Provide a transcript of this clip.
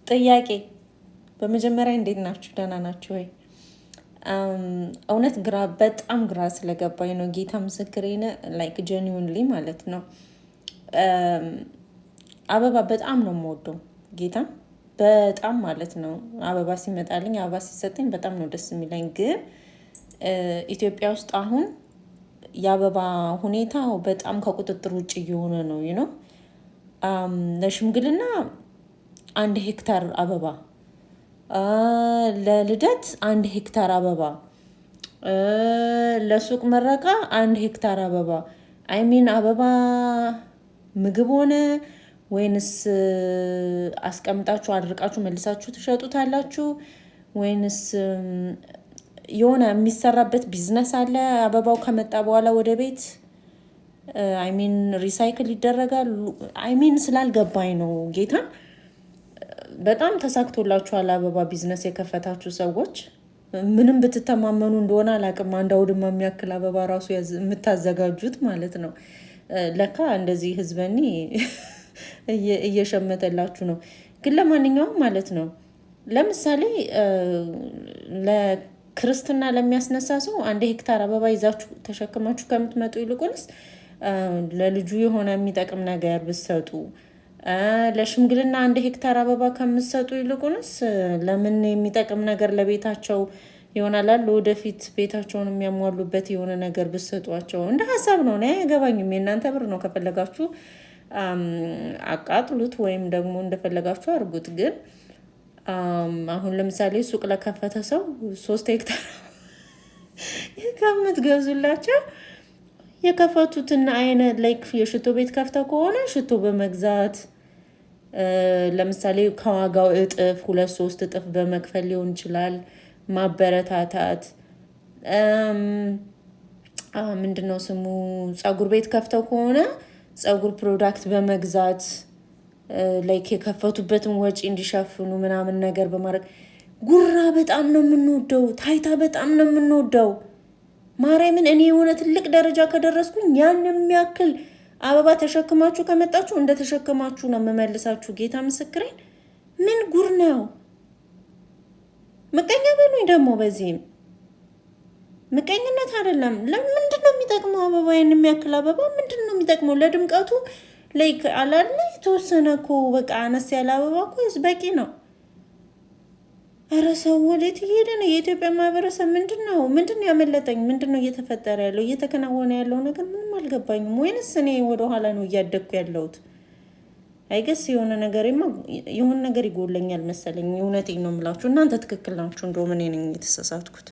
ጥያቄ በመጀመሪያ እንዴት ናችሁ? ደህና ናችሁ ወይ? እውነት በጣም ግራ ስለገባኝ ነው። ጌታ ምስክሬን ላይክ ጀኒውንሊ ማለት ነው። አበባ በጣም ነው የምወደው ጌታ በጣም ማለት ነው። አበባ ሲመጣልኝ አበባ ሲሰጠኝ በጣም ነው ደስ የሚለኝ። ግን ኢትዮጵያ ውስጥ አሁን የአበባ ሁኔታ በጣም ከቁጥጥር ውጭ እየሆነ ነው ነው። ለሽምግልና 1 ሄክታር አበባ፣ ለልደት 1 ሄክታር አበባ፣ ለሱቅ መረቃ 1 ሄክታር አበባ። አይሚን አበባ ምግብ ሆነ ወይንስ አስቀምጣችሁ አድርቃችሁ መልሳችሁ ትሸጡታላችሁ? ወይንስ የሆነ የሚሰራበት ቢዝነስ አለ? አበባው ከመጣ በኋላ ወደ ቤት አይሚን ሪሳይክል ይደረጋል? አይሚን ስላልገባኝ ነው ጌታን። በጣም ተሳክቶላችኋል አበባ ቢዝነስ የከፈታችሁ ሰዎች። ምንም ብትተማመኑ እንደሆነ አላቅም። አንድ አውድማ የሚያክል አበባ ራሱ የምታዘጋጁት ማለት ነው። ለካ እንደዚህ ህዝበኒ እየሸመተላችሁ ነው። ግን ለማንኛውም ማለት ነው ለምሳሌ ለክርስትና ለሚያስነሳ ሰው 1 ሄክታር አበባ ይዛችሁ ተሸክማችሁ ከምትመጡ ይልቁንስ ለልጁ የሆነ የሚጠቅም ነገር ብትሰጡ፣ ለሽምግልና 1 ሄክታር አበባ ከምትሰጡ ይልቁንስ ለምን የሚጠቅም ነገር ለቤታቸው ይሆናል ወደፊት ቤታቸውን የሚያሟሉበት የሆነ ነገር ብትሰጧቸው። እንደ ሀሳብ ነው። እኔ አይገባኝም። የእናንተ ብር ነው። ከፈለጋችሁ አቃጥሉት ወይም ደግሞ እንደፈለጋችሁ አድርጉት። ግን አሁን ለምሳሌ ሱቅ ለከፈተ ሰው 3 ሄክታር ከምትገዙላቸው የከፈቱትን አይነት ላይክ የሽቶ ቤት ከፍተው ከሆነ ሽቶ በመግዛት ለምሳሌ ከዋጋው እጥፍ 2-3 እጥፍ በመክፈል ሊሆን ይችላል። ማበረታታት። ምንድነው ስሙ? ፀጉር ቤት ከፍተው ከሆነ ፀጉር ፕሮዳክት በመግዛት ላይክ የከፈቱበትን ወጪ እንዲሸፍኑ ምናምን ነገር በማድረግ። ጉራ በጣም ነው የምንወደው። ታይታ በጣም ነው የምንወደው። ማርያምን እኔ የሆነ ትልቅ ደረጃ ከደረስኩኝ ያን የሚያክል አበባ ተሸክማችሁ ከመጣችሁ እንደተሸክማችሁ ነው የምመልሳችሁ። ጌታ ምስክሬን። ምን ጉር ነው? ምቀኛ በሉኝ ደግሞ። በዚህም ምቀኝነት አይደለም። ለምንድን ነው የሚጠቅመው አበባ? ያን የሚያክል አበባ ምንድን ነው የሚጠቅመው? ለድምቀቱ ላይክ አላለ የተወሰነ እኮ በቃ አነስ ያለ አበባ እኮ በቂ ነው። ኧረ ሰው ወዴት እየሄደ ነው? የኢትዮጵያ ማህበረሰብ ምንድን ነው ያመለጠኝ? ምንድን ነው እየተፈጠረ ያለው? እየተከናወነ ያለው ነገር ምንም አልገባኝም። ወይንስ እኔ ወደኋላ ነው እያደግኩ ያለሁት? አይገስ የሆነ ነገር ይጎለኛል መሰለኝ። እውነቴን ነው የምላችሁ። እናንተ ትክክል ናችሁ። እንደውም እኔ ነኝ የተሳሳትኩት።